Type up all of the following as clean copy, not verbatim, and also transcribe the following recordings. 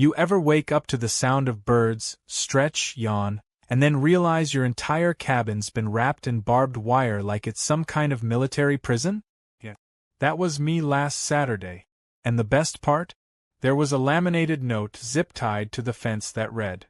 You ever wake up to the sound of birds, stretch, yawn, and then realize your entire cabin's been wrapped in barbed wire like it's some kind of military prison? Yeah. That was me last Saturday. And the best part? There was a laminated note zip-tied to the fence that read,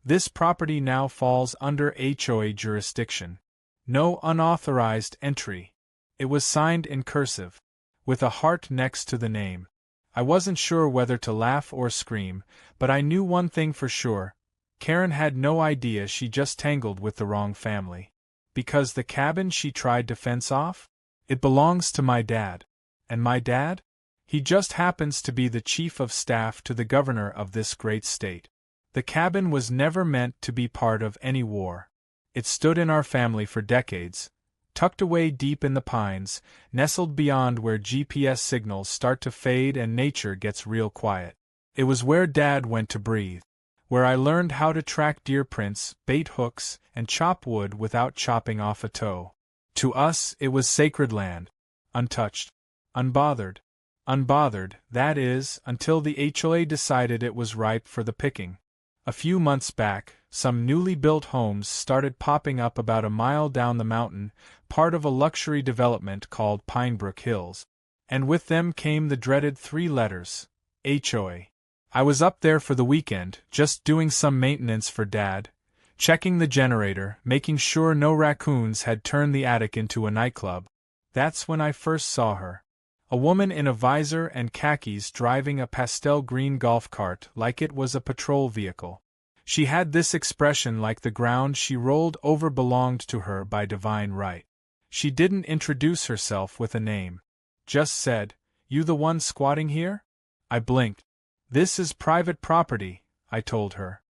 "This property now falls under HOA jurisdiction. No unauthorized entry." It was signed in cursive, with a heart next to the name. I wasn't sure whether to laugh or scream, but I knew one thing for sure. Karen had no idea she just tangled with the wrong family. Because the cabin she tried to fence off? It belongs to my dad. And my dad? He just happens to be the chief of staff to the governor of this great state. The cabin was never meant to be part of any war. It stood in our family for decades, tucked away deep in the pines, nestled beyond where GPS signals start to fade and nature gets real quiet. It was where Dad went to breathe, where I learned how to track deer prints, bait hooks, and chop wood without chopping off a toe. To us, it was sacred land, untouched, unbothered. Unbothered, that is, until the HOA decided it was ripe for the picking. A few months back, some newly built homes started popping up about a mile down the mountain, part of a luxury development called Pinebrook Hills. And with them came the dreaded 3 letters, HOA. I was up there for the weekend, just doing some maintenance for Dad, checking the generator, making sure no raccoons had turned the attic into a nightclub. That's when I first saw her. A woman in a visor and khakis driving a pastel green golf cart like it was a patrol vehicle. She had this expression like the ground she rolled over belonged to her by divine right. She didn't introduce herself with a name. Just said, "You the one squatting here?" I blinked. "This is private property," I told her.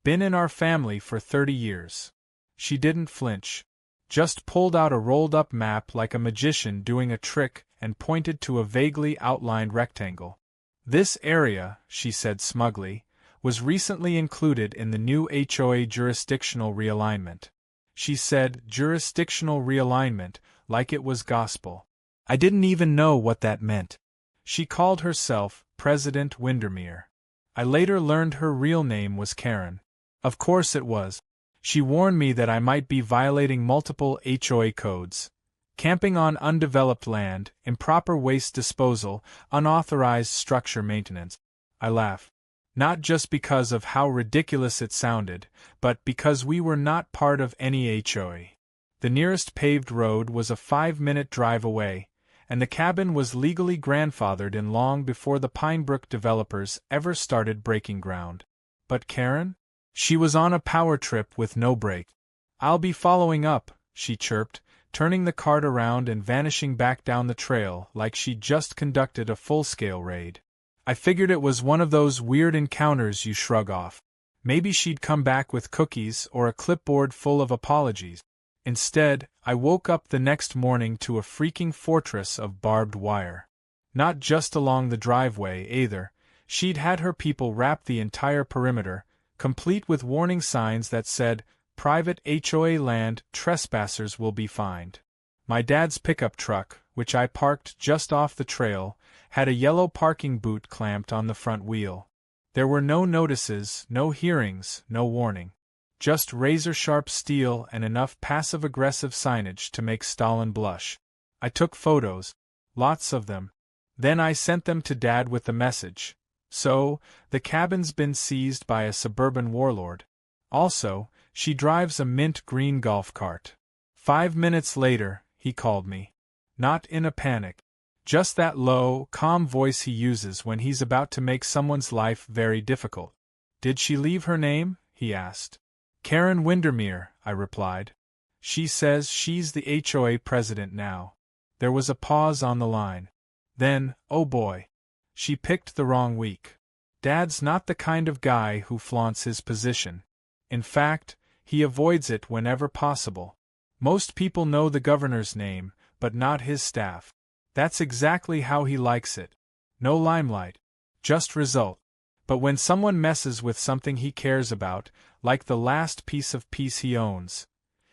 "Been in our family for 30 years. She didn't flinch. Just pulled out a rolled-up map like a magician doing a trick and pointed to a vaguely outlined rectangle. "This area," she said smugly, "was recently included in the new HOA jurisdictional realignment." She said jurisdictional realignment like it was gospel. I didn't even know what that meant. She called herself President Windermere. I later learned her real name was Karen. Of course it was. She warned me that I might be violating multiple HOA codes. Camping on undeveloped land, improper waste disposal, unauthorized structure maintenance. I laughed. Not just because of how ridiculous it sounded, but because we were not part of any HOA. The nearest paved road was a 5-minute drive away, and the cabin was legally grandfathered in long before the Pinebrook developers ever started breaking ground. But Karen? She was on a power trip with no break. "I'll be following up," she chirped, turning the cart around and vanishing back down the trail like she'd just conducted a full-scale raid. I figured it was one of those weird encounters you shrug off. Maybe she'd come back with cookies or a clipboard full of apologies. Instead, I woke up the next morning to a freaking fortress of barbed wire. Not just along the driveway, either. She'd had her people wrap the entire perimeter, complete with warning signs that said, "Private HOA land, trespassers will be fined." My dad's pickup truck, which I parked just off the trail, had a yellow parking boot clamped on the front wheel. There were no notices, no hearings, no warning. Just razor-sharp steel and enough passive-aggressive signage to make Stalin blush. I took photos. Lots of them. Then I sent them to Dad with the message. "So, the cabin's been seized by a suburban warlord. Also, she drives a mint green golf cart." 5 minutes later, he called me. Not in a panic. Just that low, calm voice he uses when he's about to make someone's life very difficult. "Did she leave her name?" he asked. "Karen Windermere," I replied. "She says she's the HOA president now." There was a pause on the line. Then, oh boy. She picked the wrong week. Dad's not the kind of guy who flaunts his position. In fact, he avoids it whenever possible. Most people know the governor's name, but not his staff. That's exactly how he likes it. No limelight. Just result. But when someone messes with something he cares about, like the last piece of peace he owns,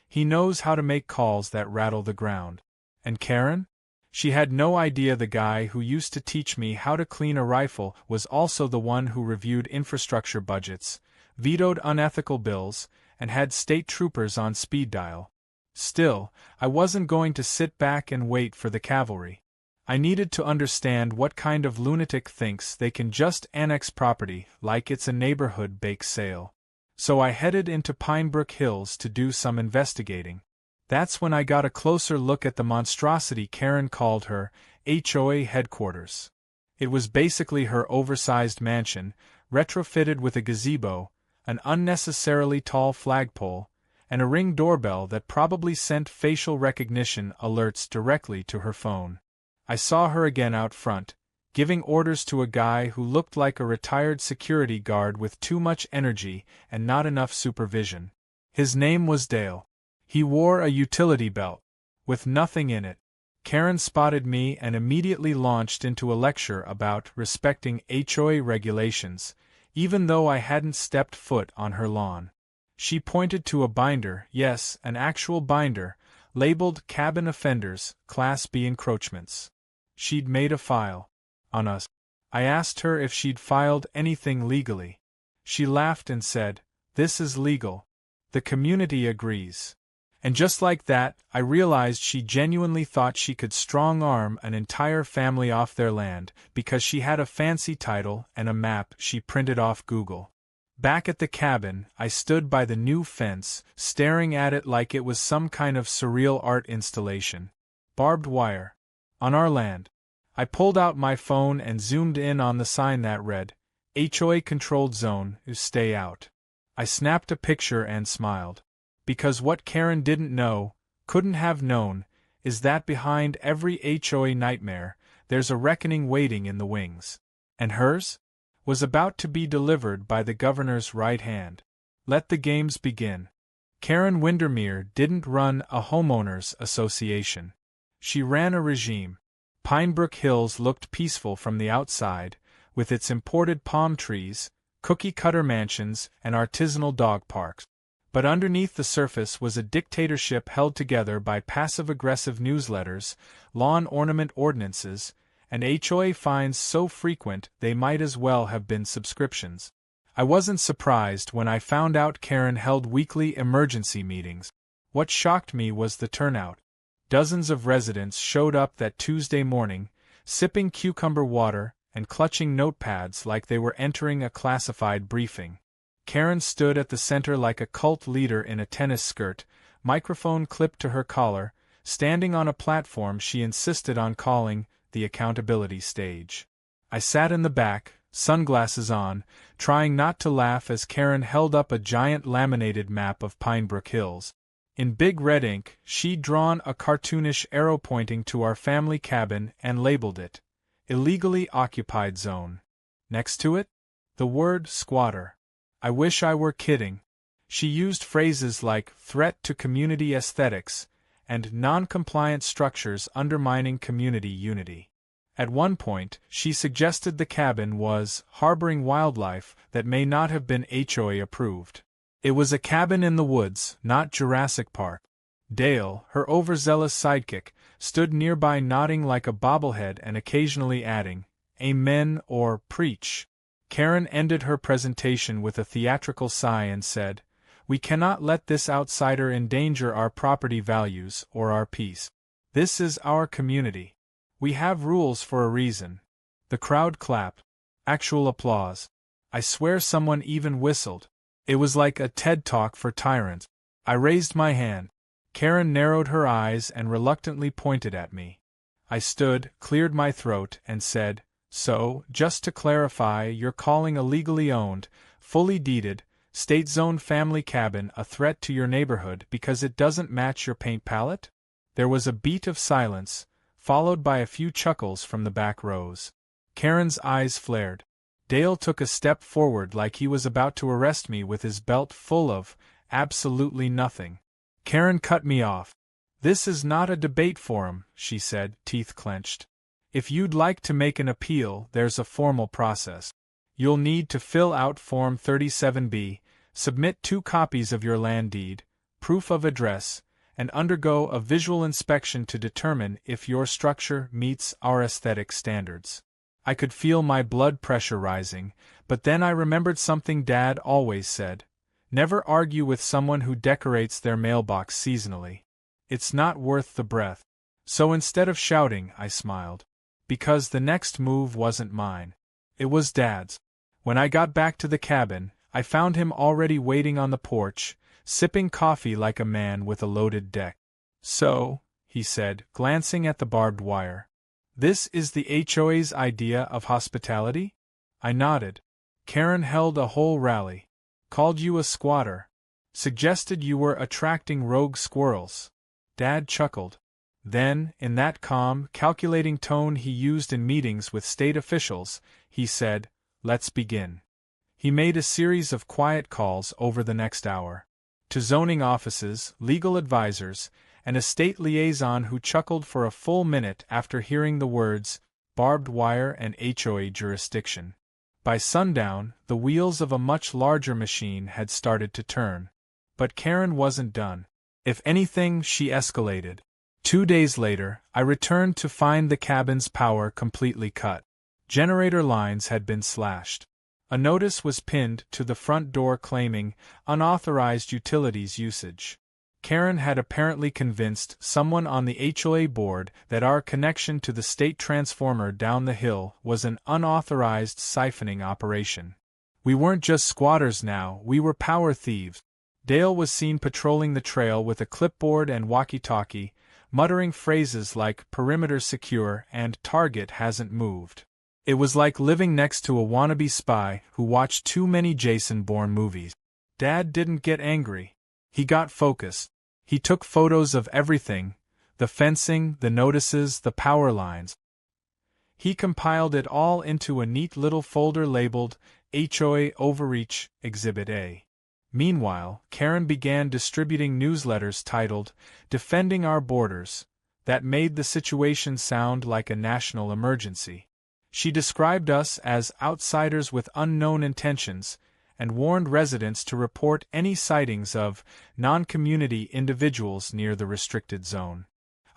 he knows how to make calls that rattle the ground. And Karen? She had no idea the guy who used to teach me how to clean a rifle was also the one who reviewed infrastructure budgets, vetoed unethical bills, and had state troopers on speed dial. Still, I wasn't going to sit back and wait for the cavalry. I needed to understand what kind of lunatic thinks they can just annex property like it's a neighborhood bake sale. So I headed into Pinebrook Hills to do some investigating. That's when I got a closer look at the monstrosity Karen called her HOA headquarters. It was basically her oversized mansion, retrofitted with a gazebo, an unnecessarily tall flagpole, and a Ring doorbell that probably sent facial recognition alerts directly to her phone. I saw her again out front, giving orders to a guy who looked like a retired security guard with too much energy and not enough supervision. His name was Dale. He wore a utility belt, with nothing in it. Karen spotted me and immediately launched into a lecture about respecting HOA regulations, even though I hadn't stepped foot on her lawn. She pointed to a binder, yes, an actual binder, labeled Cabin Offenders, Class B Encroachments. She'd made a file on us. I asked her if she'd filed anything legally. She laughed and said, "This is legal. The community agrees." And just like that, I realized she genuinely thought she could strong-arm an entire family off their land because she had a fancy title and a map she printed off Google. Back at the cabin, I stood by the new fence, staring at it like it was some kind of surreal art installation. Barbed wire. On our land. I pulled out my phone and zoomed in on the sign that read, HOA Controlled Zone, Stay Out. I snapped a picture and smiled. Because what Karen didn't know, couldn't have known, is that behind every HOA nightmare, there's a reckoning waiting in the wings. And hers? Was about to be delivered by the governor's right hand. Let the games begin. Karen Windermere didn't run a homeowners association. She ran a regime. Pinebrook Hills looked peaceful from the outside, with its imported palm trees, cookie-cutter mansions, and artisanal dog parks. But underneath the surface was a dictatorship held together by passive-aggressive newsletters, lawn ornament ordinances, and HOA fines so frequent they might as well have been subscriptions. I wasn't surprised when I found out Karen held weekly emergency meetings. What shocked me was the turnout. Dozens of residents showed up that Tuesday morning, sipping cucumber water and clutching notepads like they were entering a classified briefing. Karen stood at the center like a cult leader in a tennis skirt, microphone clipped to her collar, standing on a platform she insisted on calling the accountability stage. I sat in the back, sunglasses on, trying not to laugh as Karen held up a giant laminated map of Pinebrook Hills. In big red ink, she'd drawn a cartoonish arrow pointing to our family cabin and labeled it, Illegally Occupied Zone. Next to it, the word squatter. I wish I were kidding. She used phrases like threat to community aesthetics and non-compliant structures undermining community unity. At one point, she suggested the cabin was harboring wildlife that may not have been HOA approved. It was a cabin in the woods, not Jurassic Park. Dale, her overzealous sidekick, stood nearby nodding like a bobblehead and occasionally adding, "Amen" or "Preach." Karen ended her presentation with a theatrical sigh and said, "We cannot let this outsider endanger our property values or our peace. This is our community. We have rules for a reason." The crowd clapped. Actual applause. I swear someone even whistled. It was like a TED Talk for tyrants. I raised my hand. Karen narrowed her eyes and reluctantly pointed at me. I stood, cleared my throat, and said, "So, just to clarify, you're calling a legally owned, fully deeded, state-zoned family cabin a threat to your neighborhood because it doesn't match your paint palette?" There was a beat of silence, followed by a few chuckles from the back rows. Karen's eyes flared. Dale took a step forward like he was about to arrest me with his belt full of absolutely nothing. Karen cut me off. "This is not a debate forum," she said, teeth clenched. "If you'd like to make an appeal, there's a formal process. You'll need to fill out Form 37B, submit 2 copies of your land deed, proof of address, and undergo a visual inspection to determine if your structure meets our aesthetic standards. I could feel my blood pressure rising, but then I remembered something Dad always said: never argue with someone who decorates their mailbox seasonally. It's not worth the breath. So instead of shouting, I smiled. Because the next move wasn't mine. It was Dad's. When I got back to the cabin, I found him already waiting on the porch, sipping coffee like a man with a loaded deck. So, he said, glancing at the barbed wire, this is the HOA's idea of hospitality? I nodded. Karen held a whole rally. Called you a squatter. Suggested you were attracting rogue squirrels. Dad chuckled. Then, in that calm, calculating tone he used in meetings with state officials, he said, let's begin. He made a series of quiet calls over the next hour. To zoning offices, legal advisors, and a state liaison who chuckled for a full minute after hearing the words, barbed wire and HOA jurisdiction. By sundown, the wheels of a much larger machine had started to turn. But Karen wasn't done. If anything, she escalated. 2 days later, I returned to find the cabin's power completely cut. Generator lines had been slashed. A notice was pinned to the front door claiming unauthorized utilities usage. Karen had apparently convinced someone on the HOA board that our connection to the state transformer down the hill was an unauthorized siphoning operation. We weren't just squatters now, we were power thieves. Dale was seen patrolling the trail with a clipboard and walkie-talkie, muttering phrases like perimeter secure and target hasn't moved. It was like living next to a wannabe spy who watched too many Jason Bourne movies. Dad didn't get angry. He got focused. He took photos of everything: the fencing, the notices, the power lines. He compiled it all into a neat little folder labeled HOA Overreach Exhibit A. Meanwhile, Karen began distributing newsletters titled Defending Our Borders, that made the situation sound like a national emergency. She described us as outsiders with unknown intentions, and warned residents to report any sightings of non-community individuals near the restricted zone.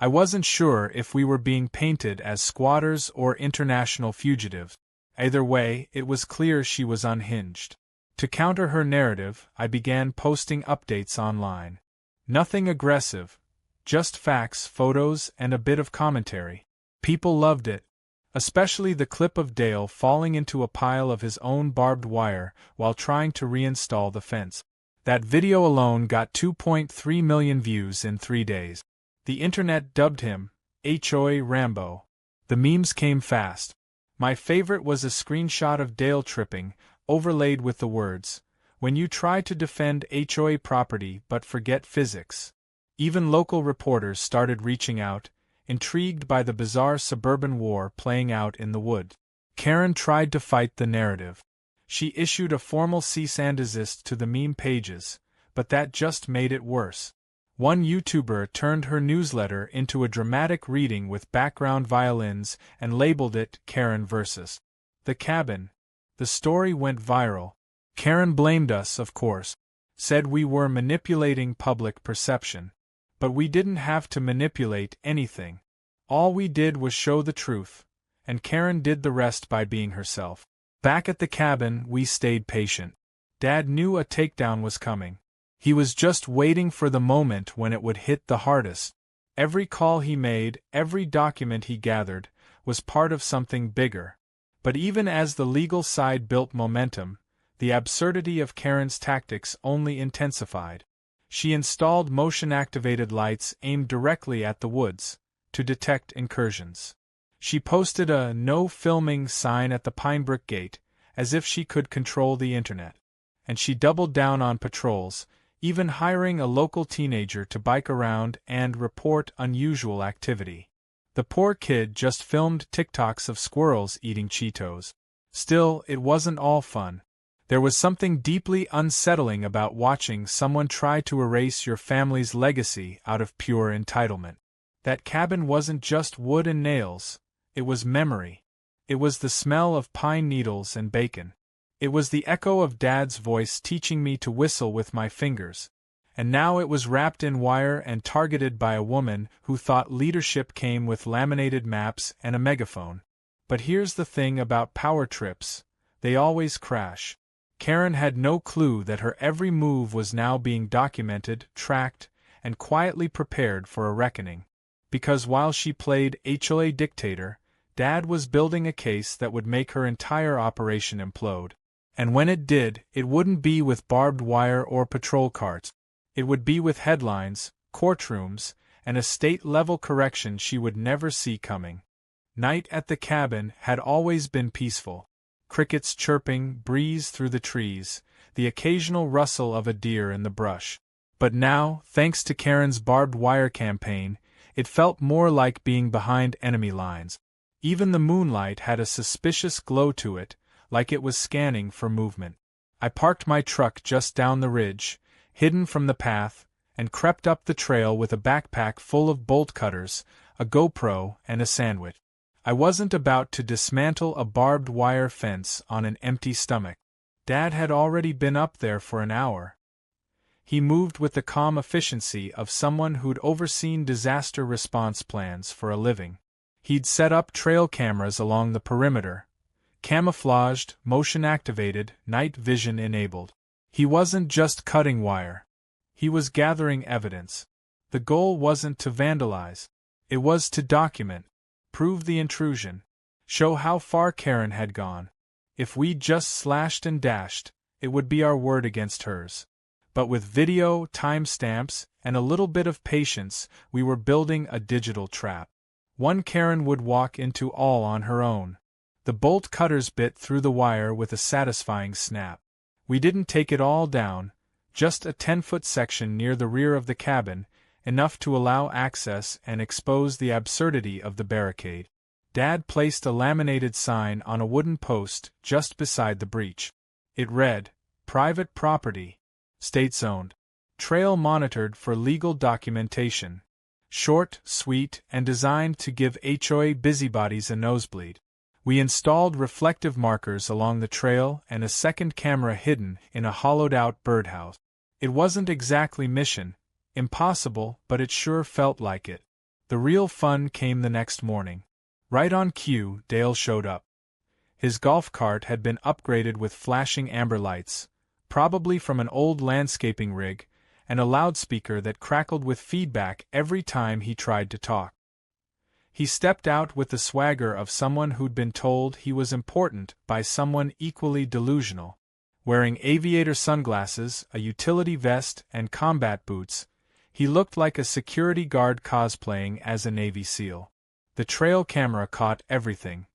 I wasn't sure if we were being painted as squatters or international fugitives. Either way, it was clear she was unhinged. To counter her narrative, I began posting updates online. Nothing aggressive, just facts, photos, and a bit of commentary. People loved it. Especially the clip of Dale falling into a pile of his own barbed wire while trying to reinstall the fence. That video alone got 2.3 million views in 3 days. The internet dubbed him HOA Rambo. The memes came fast. My favorite was a screenshot of Dale tripping, overlaid with the words, "When you try to defend HOA property but forget physics." Even local reporters started reaching out, intrigued by the bizarre suburban war playing out in the woods. Karen tried to fight the narrative. She issued a formal cease and desist to the meme pages, but that just made it worse. One YouTuber turned her newsletter into a dramatic reading with background violins and labeled it Karen vs. The Cabin. The story went viral. Karen blamed us, of course, said we were manipulating public perception. But we didn't have to manipulate anything. All we did was show the truth, and Karen did the rest by being herself. Back at the cabin, we stayed patient. Dad knew a takedown was coming. He was just waiting for the moment when it would hit the hardest. Every call he made, every document he gathered, was part of something bigger. But even as the legal side built momentum, the absurdity of Karen's tactics only intensified. She installed motion-activated lights aimed directly at the woods, to detect incursions. She posted a "no filming" sign at the Pinebrook Gate, as if she could control the internet. And she doubled down on patrols, even hiring a local teenager to bike around and report unusual activity. The poor kid just filmed TikToks of squirrels eating Cheetos. Still, it wasn't all fun. There was something deeply unsettling about watching someone try to erase your family's legacy out of pure entitlement. That cabin wasn't just wood and nails, it was memory. It was the smell of pine needles and bacon. It was the echo of Dad's voice teaching me to whistle with my fingers. and now it was wrapped in wire and targeted by a woman who thought leadership came with laminated maps and a megaphone. But here's the thing about power trips: they always crash. Karen had no clue that her every move was now being documented, tracked, and quietly prepared for a reckoning. Because while she played HOA dictator, Dad was building a case that would make her entire operation implode. And when it did, it wouldn't be with barbed wire or patrol carts. It would be with headlines, courtrooms, and a state-level correction she would never see coming. Night at the cabin had always been peaceful. Crickets chirping, breeze through the trees, the occasional rustle of a deer in the brush. But now, thanks to Karen's barbed wire campaign, it felt more like being behind enemy lines. Even the moonlight had a suspicious glow to it, like it was scanning for movement. I parked my truck just down the ridge, hidden from the path, and crept up the trail with a backpack full of bolt cutters, a GoPro, and a sandwich. I wasn't about to dismantle a barbed wire fence on an empty stomach. Dad had already been up there for an hour. He moved with the calm efficiency of someone who'd overseen disaster response plans for a living. He'd set up trail cameras along the perimeter, camouflaged, motion-activated, night vision enabled. He wasn't just cutting wire. He was gathering evidence. The goal wasn't to vandalize. It was to document, prove the intrusion, show how far Karen had gone. If we just slashed and dashed, it would be our word against hers. But with video, timestamps, and a little bit of patience, we were building a digital trap. One Karen would walk into all on her own. The bolt cutters bit through the wire with a satisfying snap. We didn't take it all down, just a 10-foot section near the rear of the cabin, enough to allow access and expose the absurdity of the barricade. Dad placed a laminated sign on a wooden post just beside the breach. It read, "Private property. State-owned. Trail monitored for legal documentation." Short, sweet, and designed to give HOA busybodies a nosebleed. We installed reflective markers along the trail and a second camera hidden in a hollowed-out birdhouse. It wasn't exactly mission impossible, but it sure felt like it. The real fun came the next morning. Right on cue, Dale showed up. His golf cart had been upgraded with flashing amber lights, probably from an old landscaping rig, and a loudspeaker that crackled with feedback every time he tried to talk. He stepped out with the swagger of someone who'd been told he was important by someone equally delusional. Wearing aviator sunglasses, a utility vest, and combat boots, he looked like a security guard cosplaying as a Navy SEAL. The trail camera caught everything.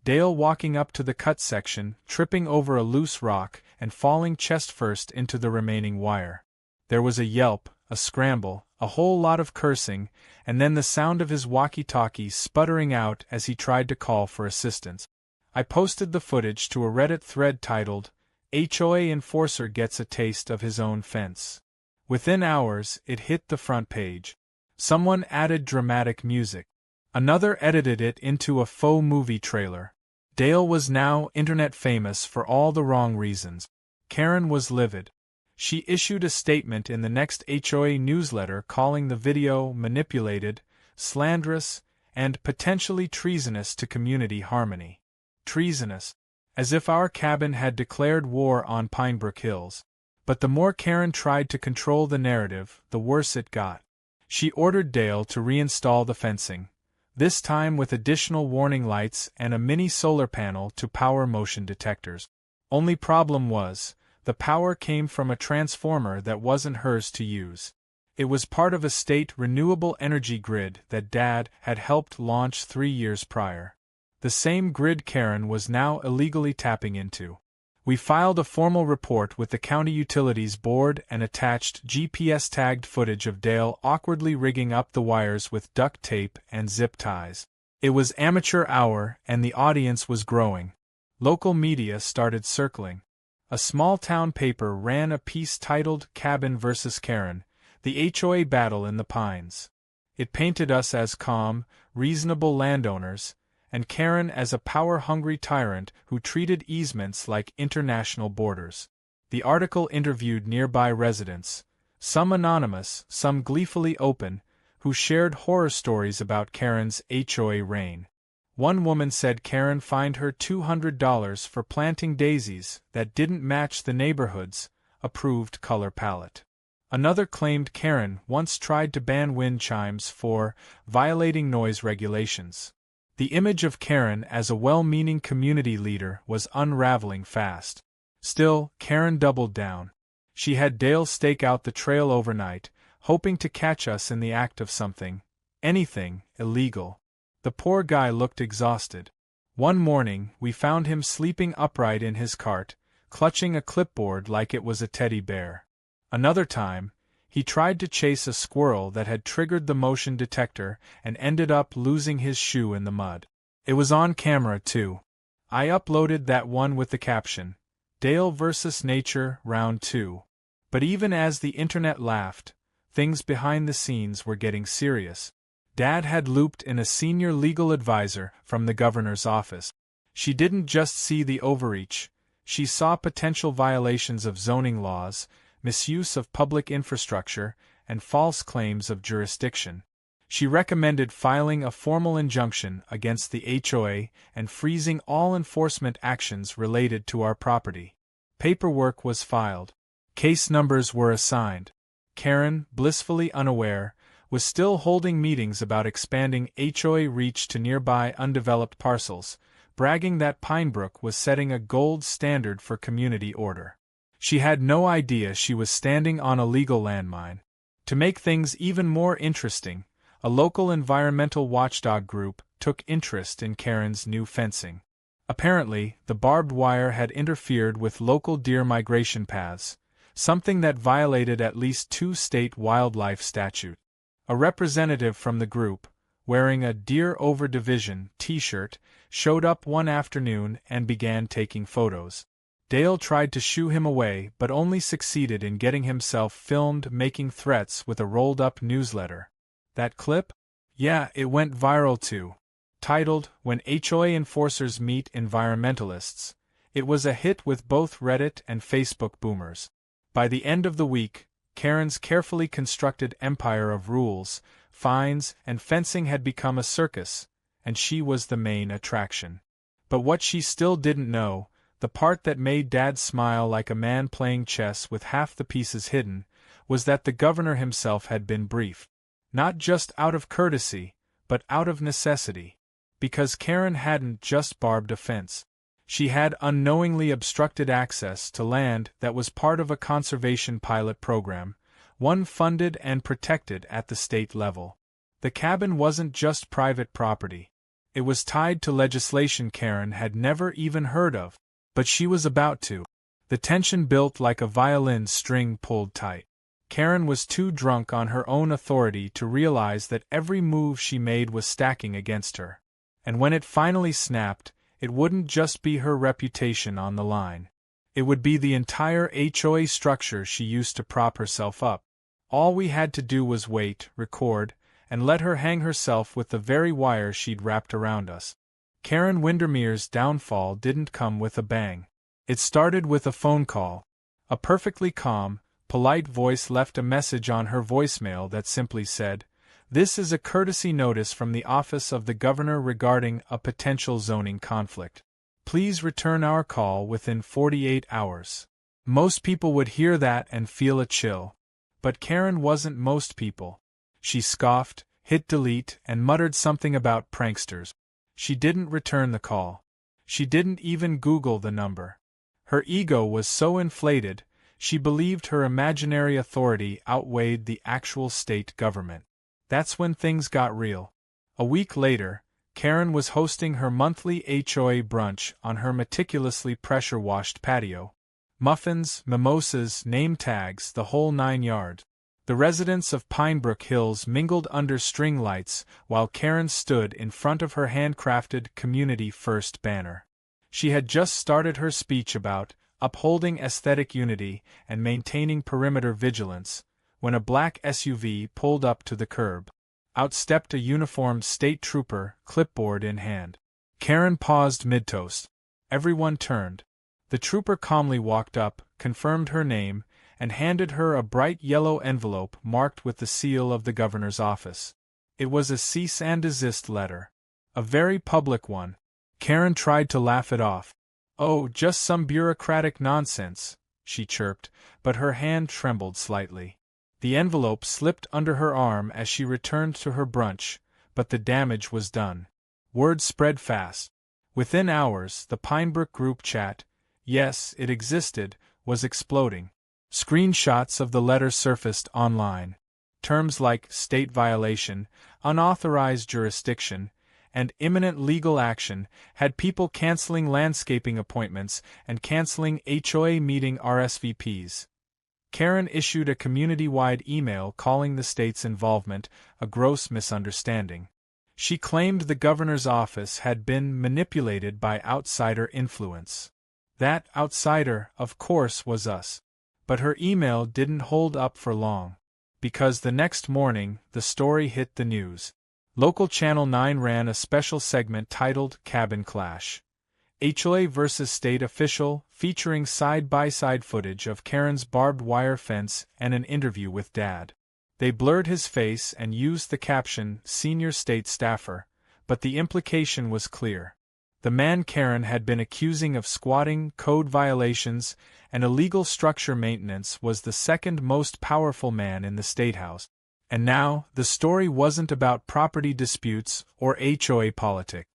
Dale walking up to the cut section, tripping over a loose rock, and falling chest-first into the remaining wire. There was a yelp, a scramble, a whole lot of cursing, and then the sound of his walkie-talkie sputtering out as he tried to call for assistance. I posted the footage to a Reddit thread titled, "HOA Enforcer Gets a Taste of His Own Fence." Within hours, it hit the front page. Someone added dramatic music. Another edited it into a faux movie trailer. Dale was now internet famous for all the wrong reasons. Karen was livid. She issued a statement in the next HOA newsletter calling the video manipulated, slanderous, and potentially treasonous to community harmony. Treasonous. As if our cabin had declared war on Pinebrook Hills. But the more Karen tried to control the narrative, the worse it got. She ordered Dale to reinstall the fencing, this time with additional warning lights and a mini solar panel to power motion detectors. Only problem was, the power came from a transformer that wasn't hers to use. It was part of a state renewable energy grid that Dad had helped launch 3 years prior. The same grid Karen was now illegally tapping into. We filed a formal report with the County Utilities Board and attached GPS-tagged footage of Dale awkwardly rigging up the wires with duct tape and zip ties. It was amateur hour and the audience was growing. Local media started circling. A small-town paper ran a piece titled "Cabin vs. Karen, the HOA Battle in the Pines." It painted us as calm, reasonable landowners, and Karen as a power-hungry tyrant who treated easements like international borders. The article interviewed nearby residents, Some anonymous, some gleefully open, who shared horror stories about Karen's HOA reign. One woman said Karen fined her $200 for planting daisies that didn't match the neighborhood's approved color palette. Another claimed Karen once tried to ban wind chimes for violating noise regulations. The image of Karen as a well-meaning community leader was unraveling fast. Still, Karen doubled down. She had Dale stake out the trail overnight, hoping to catch us in the act of something, anything, illegal. The poor guy looked exhausted. One morning, we found him sleeping upright in his cart, clutching a clipboard like it was a teddy bear. Another time, he tried to chase a squirrel that had triggered the motion detector and ended up losing his shoe in the mud. It was on camera, too. I uploaded that one with the caption, Dale vs. Nature, Round 2. But even as the internet laughed, things behind the scenes were getting serious. Dad had looped in a senior legal advisor from the governor's office. She didn't just see the overreach, she saw potential violations of zoning laws, misuse of public infrastructure, and false claims of jurisdiction. She recommended filing a formal injunction against the HOA and freezing all enforcement actions related to our property. Paperwork was filed. Case numbers were assigned. Karen, blissfully unaware, was still holding meetings about expanding HOA reach to nearby undeveloped parcels, bragging that Pinebrook was setting a gold standard for community order. She had no idea she was standing on a legal landmine. To make things even more interesting, a local environmental watchdog group took interest in Karen's new fencing. Apparently, the barbed wire had interfered with local deer migration paths, something that violated at least 2 state wildlife statutes. A representative from the group, wearing a Deer Over Division t-shirt, showed up one afternoon and began taking photos. Dale tried to shoo him away but only succeeded in getting himself filmed making threats with a rolled-up newsletter. That clip? Yeah, it went viral too. Titled, When HOA Enforcers Meet Environmentalists, it was a hit with both Reddit and Facebook boomers. By the end of the week, Karen's carefully constructed empire of rules, fines, and fencing had become a circus, and she was the main attraction. But what she still didn't know, the part that made Dad smile like a man playing chess with half the pieces hidden, was that the governor himself had been briefed. Not just out of courtesy, but out of necessity. Because Karen hadn't just barbed a fence. She had unknowingly obstructed access to land that was part of a conservation pilot program, one funded and protected at the state level. The cabin wasn't just private property. It was tied to legislation Karen had never even heard of, but she was about to. The tension built like a violin string pulled tight. Karen was too drunk on her own authority to realize that every move she made was stacking against her. And when it finally snapped, it wouldn't just be her reputation on the line. It would be the entire HOA structure she used to prop herself up. All we had to do was wait, record, and let her hang herself with the very wire she'd wrapped around us. Karen Windermere's downfall didn't come with a bang. It started with a phone call. A perfectly calm, polite voice left a message on her voicemail that simply said, "This is a courtesy notice from the office of the governor regarding a potential zoning conflict. Please return our call within 48 hours. Most people would hear that and feel a chill. But Karen wasn't most people. She scoffed, hit delete, and muttered something about pranksters. She didn't return the call. She didn't even Google the number. Her ego was so inflated, she believed her imaginary authority outweighed the actual state government. That's when things got real. A week later, Karen was hosting her monthly HOA brunch on her meticulously pressure-washed patio. Muffins, mimosas, name tags, the whole 9 yards. The residents of Pinebrook Hills mingled under string lights while Karen stood in front of her handcrafted Community First banner. She had just started her speech about upholding aesthetic unity and maintaining perimeter vigilance, when a black SUV pulled up to the curb. Out stepped a uniformed state trooper, clipboard in hand. Karen paused mid-toast. Everyone turned. The trooper calmly walked up, confirmed her name, and handed her a bright yellow envelope marked with the seal of the governor's office. It was a cease and desist letter. A very public one. Karen tried to laugh it off. "Oh, just some bureaucratic nonsense," she chirped, but her hand trembled slightly. The envelope slipped under her arm as she returned to her brunch, but the damage was done. Word spread fast. Within hours, the Pinebrook group chat, yes, it existed, was exploding. Screenshots of the letter surfaced online. Terms like state violation, unauthorized jurisdiction, and imminent legal action had people canceling landscaping appointments and canceling HOA meeting RSVPs. Karen issued a community-wide email calling the state's involvement a gross misunderstanding. She claimed the governor's office had been manipulated by outsider influence. That outsider, of course, was us. But her email didn't hold up for long. Because the next morning, the story hit the news. Local Channel 9 ran a special segment titled Cabin Clash. HOA vs. State Official, featuring side-by-side footage of Karen's barbed wire fence and an interview with Dad. They blurred his face and used the caption, "Senior State Staffer," but the implication was clear. The man Karen had been accusing of squatting, code violations, and illegal structure maintenance was the second most powerful man in the statehouse. And now, the story wasn't about property disputes or HOA politics.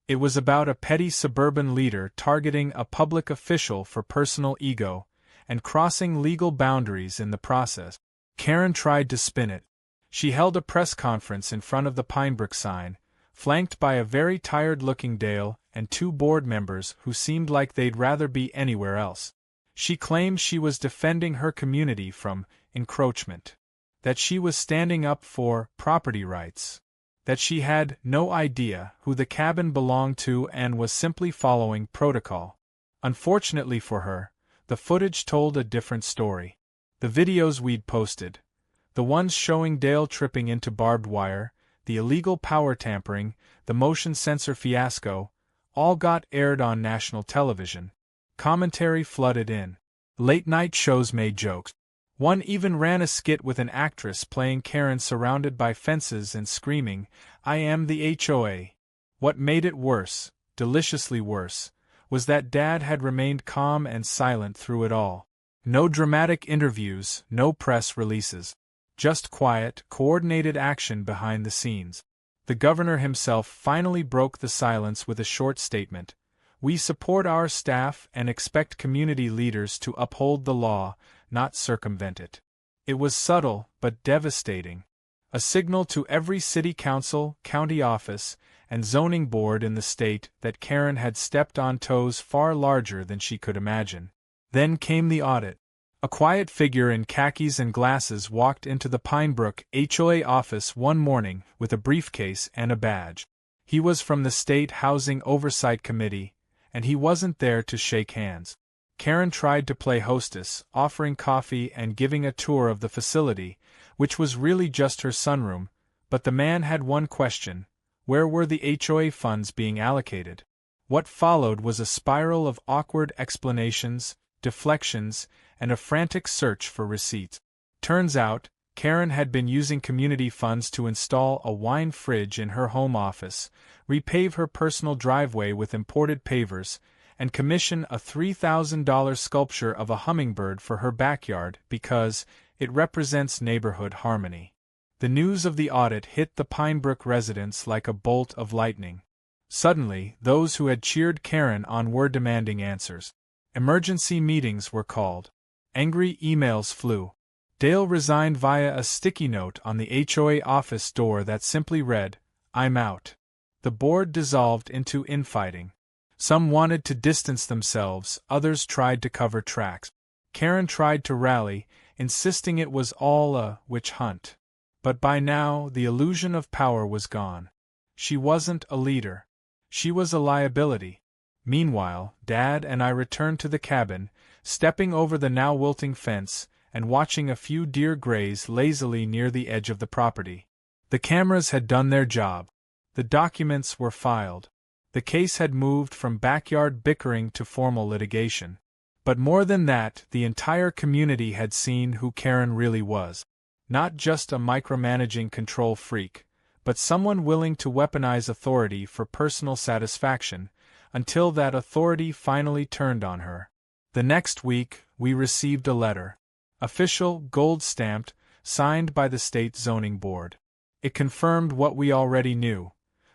It was about a petty suburban leader targeting a public official for personal ego, and crossing legal boundaries in the process. Karen tried to spin it. She held a press conference in front of the Pinebrook sign, flanked by a very tired-looking Dale and two board members who seemed like they'd rather be anywhere else. She claimed she was defending her community from encroachment, that she was standing up for property rights, that she had no idea who the cabin belonged to and was simply following protocol. Unfortunately for her, the footage told a different story. The videos we'd posted, the ones showing Dale tripping into barbed wire, the illegal power tampering, the motion sensor fiasco, all got aired on national television. Commentary flooded in. Late-night shows made jokes. One even ran a skit with an actress playing Karen surrounded by fences and screaming, "I am the HOA." What made it worse, deliciously worse, was that Dad had remained calm and silent through it all. No dramatic interviews, no press releases. Just quiet, coordinated action behind the scenes. The governor himself finally broke the silence with a short statement. "We support our staff and expect community leaders to uphold the law, not circumvent it." It was subtle, but devastating. A signal to every city council, county office, and zoning board in the state that Karen had stepped on toes far larger than she could imagine. Then came the audit. A quiet figure in khakis and glasses walked into the Pinebrook HOA office one morning with a briefcase and a badge. He was from the State Housing Oversight Committee, and he wasn't there to shake hands. Karen tried to play hostess, offering coffee and giving a tour of the facility, which was really just her sunroom, but the man had one question: where were the HOA funds being allocated? What followed was a spiral of awkward explanations, deflections, and a frantic search for receipts. Turns out, Karen had been using community funds to install a wine fridge in her home office, repave her personal driveway with imported pavers, and commission a $3,000 sculpture of a hummingbird for her backyard because it represents neighborhood harmony. The news of the audit hit the Pinebrook residents like a bolt of lightning. Suddenly, those who had cheered Karen on were demanding answers. Emergency meetings were called. Angry emails flew. Dale resigned via a sticky note on the HOA office door that simply read, "I'm out." The board dissolved into infighting. Some wanted to distance themselves, others tried to cover tracks. Karen tried to rally, insisting it was all a witch hunt. But by now, the illusion of power was gone. She wasn't a leader. She was a liability. Meanwhile, Dad and I returned to the cabin, stepping over the now wilting fence, and watching a few deer graze lazily near the edge of the property. The cameras had done their job. The documents were filed. The case had moved from backyard bickering to formal litigation. But more than that, the entire community had seen who Karen really was. Not just a micromanaging control freak, but someone willing to weaponize authority for personal satisfaction, until that authority finally turned on her. The next week, we received a letter. Official, gold-stamped, signed by the state zoning board. It confirmed what we already knew.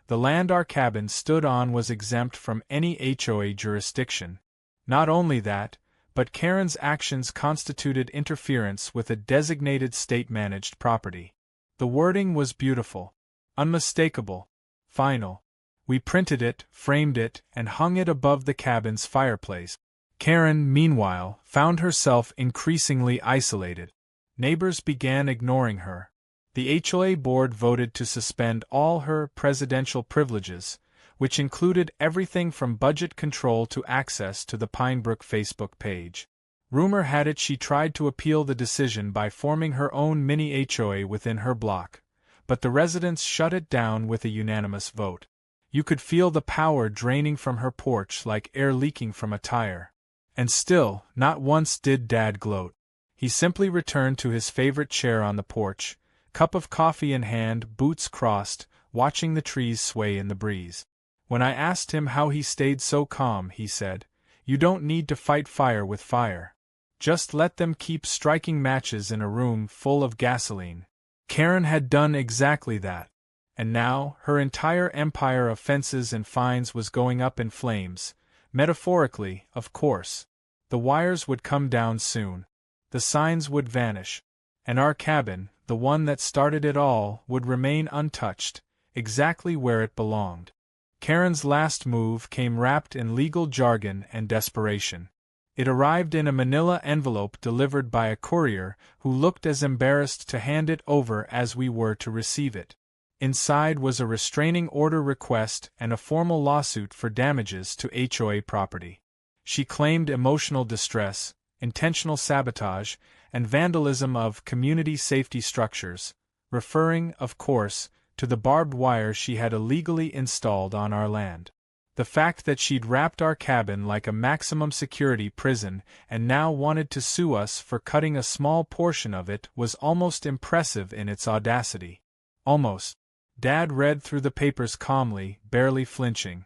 The land our cabin stood on was exempt from any HOA jurisdiction. Not only that, but Karen's actions constituted interference with a designated state-managed property. The wording was beautiful, unmistakable, final. We printed it, framed it, and hung it above the cabin's fireplace. Karen, meanwhile, found herself increasingly isolated. Neighbors began ignoring her. The HOA board voted to suspend all her presidential privileges, which included everything from budget control to access to the Pinebrook Facebook page. Rumor had it she tried to appeal the decision by forming her own mini HOA within her block, but the residents shut it down with a unanimous vote. You could feel the power draining from her porch like air leaking from a tire. And still, not once did Dad gloat. He simply returned to his favorite chair on the porch, cup of coffee in hand, boots crossed, watching the trees sway in the breeze. When I asked him how he stayed so calm, he said, "You don't need to fight fire with fire. Just let them keep striking matches in a room full of gasoline." Karen had done exactly that. And now, her entire empire of fences and fines was going up in flames. Metaphorically, of course. The wires would come down soon. The signs would vanish. And our cabin, the one that started it all, would remain untouched, exactly where it belonged. Karen's last move came wrapped in legal jargon and desperation. It arrived in a manila envelope delivered by a courier who looked as embarrassed to hand it over as we were to receive it. Inside was a restraining order request and a formal lawsuit for damages to HOA property. She claimed emotional distress, intentional sabotage, and vandalism of community safety structures, referring, of course, to the barbed wire she had illegally installed on our land. The fact that she'd wrapped our cabin like a maximum security prison and now wanted to sue us for cutting a small portion of it was almost impressive in its audacity. Almost. Dad read through the papers calmly, barely flinching.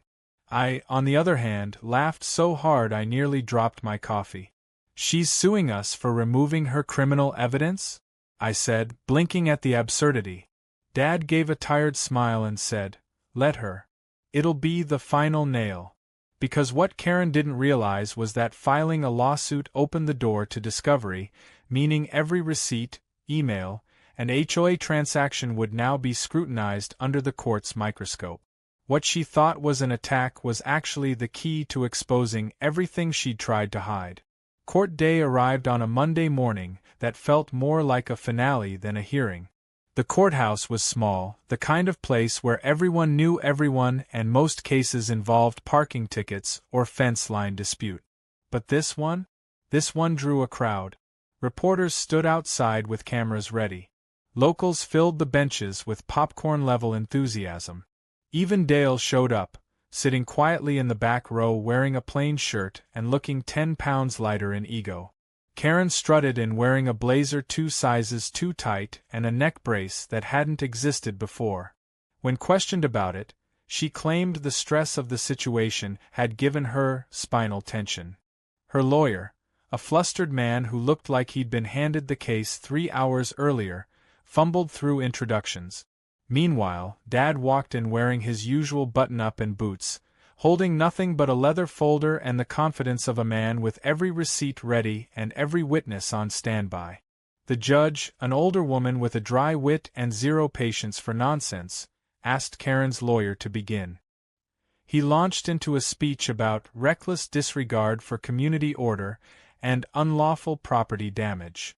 I, on the other hand, laughed so hard I nearly dropped my coffee. "She's suing us for removing her criminal evidence?" I said, blinking at the absurdity. Dad gave a tired smile and said, "Let her. It'll be the final nail." Because what Karen didn't realize was that filing a lawsuit opened the door to discovery, meaning every receipt, email, and HOA transaction would now be scrutinized under the court's microscope. What she thought was an attack was actually the key to exposing everything she'd tried to hide. Court day arrived on a Monday morning that felt more like a finale than a hearing. The courthouse was small, the kind of place where everyone knew everyone and most cases involved parking tickets or fence line dispute. But this one drew a crowd. Reporters stood outside with cameras ready. Locals filled the benches with popcorn-level enthusiasm. Even Dale showed up, sitting quietly in the back row wearing a plain shirt and looking 10 pounds lighter in ego. Karen strutted in wearing a blazer 2 sizes too tight and a neck brace that hadn't existed before. When questioned about it, she claimed the stress of the situation had given her spinal tension. Her lawyer, a flustered man who looked like he'd been handed the case 3 hours earlier, fumbled through introductions. Meanwhile, Dad walked in wearing his usual button-up and boots, holding nothing but a leather folder and the confidence of a man with every receipt ready and every witness on standby. The judge, an older woman with a dry wit and zero patience for nonsense, asked Karen's lawyer to begin. He launched into a speech about reckless disregard for community order and unlawful property damage.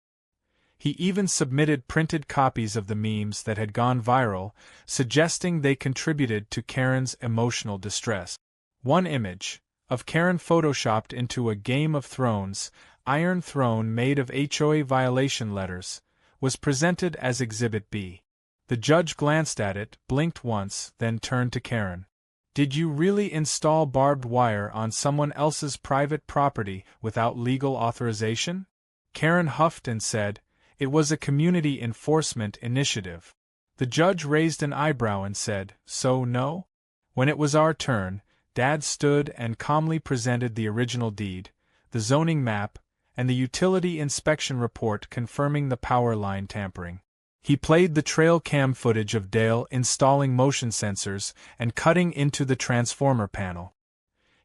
He even submitted printed copies of the memes that had gone viral, suggesting they contributed to Karen's emotional distress. One image, of Karen photoshopped into a Game of Thrones iron throne made of HOA violation letters, was presented as Exhibit B. The judge glanced at it, blinked once, then turned to Karen. Did you really install barbed wire on someone else's private property without legal authorization? Karen huffed and said, it was a community enforcement initiative. The judge raised an eyebrow and said, so no? When it was our turn, Dad stood and calmly presented the original deed, the zoning map, and the utility inspection report confirming the power line tampering. He played the trail cam footage of Dale installing motion sensors and cutting into the transformer panel.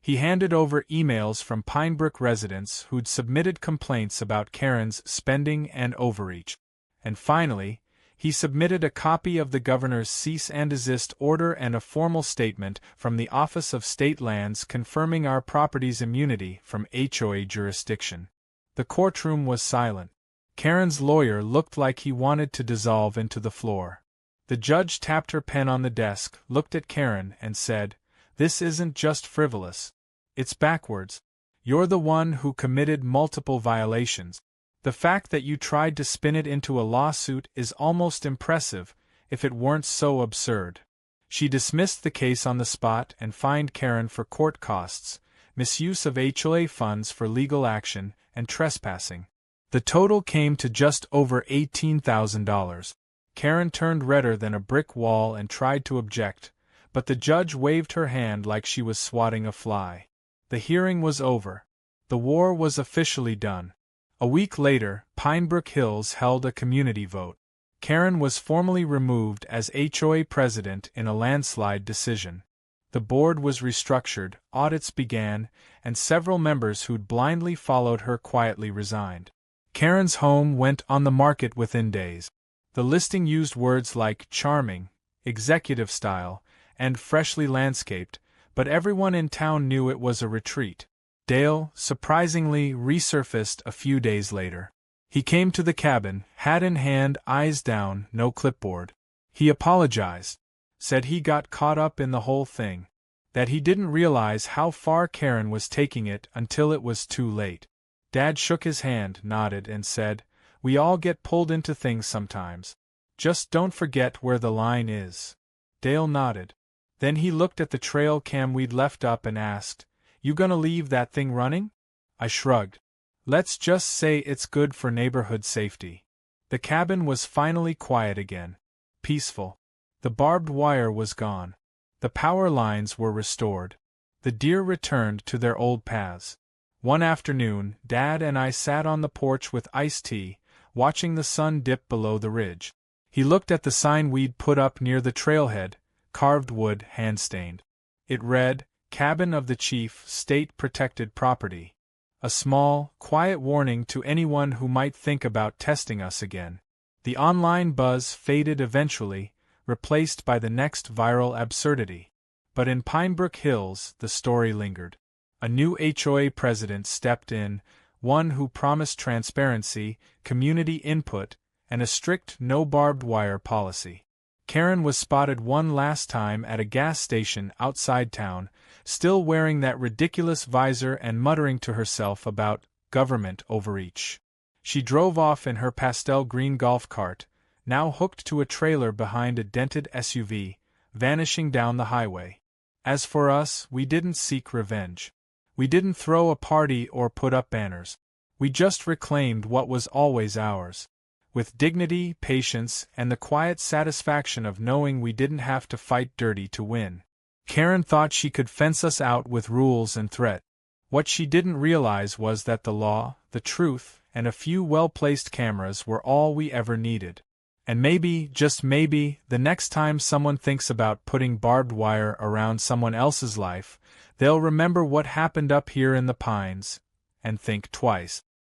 He handed over emails from Pinebrook residents who'd submitted complaints about Karen's spending and overreach. And finally, he submitted a copy of the governor's cease and desist order and a formal statement from the Office of State Lands confirming our property's immunity from HOA jurisdiction. The courtroom was silent. Karen's lawyer looked like he wanted to dissolve into the floor. The judge tapped her pen on the desk, looked at Karen, and said, this isn't just frivolous. It's backwards. You're the one who committed multiple violations. The fact that you tried to spin it into a lawsuit is almost impressive, if it weren't so absurd. She dismissed the case on the spot and fined Karen for court costs, misuse of HOA funds for legal action, and trespassing. The total came to just over $18,000. Karen turned redder than a brick wall and tried to object, but the judge waved her hand like she was swatting a fly. The hearing was over. The war was officially done. A week later, Pinebrook Hills held a community vote. Karen was formally removed as HOA president in a landslide decision. The board was restructured, audits began, and several members who'd blindly followed her quietly resigned. Karen's home went on the market within days. The listing used words like charming, executive style, and freshly landscaped, but everyone in town knew it was a retreat. Dale, surprisingly, resurfaced a few days later. He came to the cabin, hat in hand, eyes down, no clipboard. He apologized, said he got caught up in the whole thing, that he didn't realize how far Karen was taking it until it was too late. Dad shook his hand, nodded, and said, we all get pulled into things sometimes. Just don't forget where the line is. Dale nodded. Then he looked at the trail cam we'd left up and asked, you gonna leave that thing running? I shrugged. Let's just say it's good for neighborhood safety. The cabin was finally quiet again. Peaceful. The barbed wire was gone. The power lines were restored. The deer returned to their old paths. One afternoon, Dad and I sat on the porch with iced tea, watching the sun dip below the ridge. He looked at the sign we'd put up near the trailhead, carved wood, hand-stained. It read, Cabin of the Chief, State Protected Property. A small, quiet warning to anyone who might think about testing us again. The online buzz faded eventually, replaced by the next viral absurdity. But in Pinebrook Hills, the story lingered. A new HOA president stepped in, one who promised transparency, community input, and a strict no-barbed-wire policy. Karen was spotted one last time at a gas station outside town, still wearing that ridiculous visor and muttering to herself about government overreach. She drove off in her pastel green golf cart, now hooked to a trailer behind a dented SUV, vanishing down the highway. As for us, we didn't seek revenge. We didn't throw a party or put up banners. We just reclaimed what was always ours. With dignity, patience, and the quiet satisfaction of knowing we didn't have to fight dirty to win. Karen thought she could fence us out with rules and threat. What she didn't realize was that the law, the truth, and a few well-placed cameras were all we ever needed. And maybe, just maybe, the next time someone thinks about putting barbed wire around someone else's life, they'll remember what happened up here in the pines, and think twice.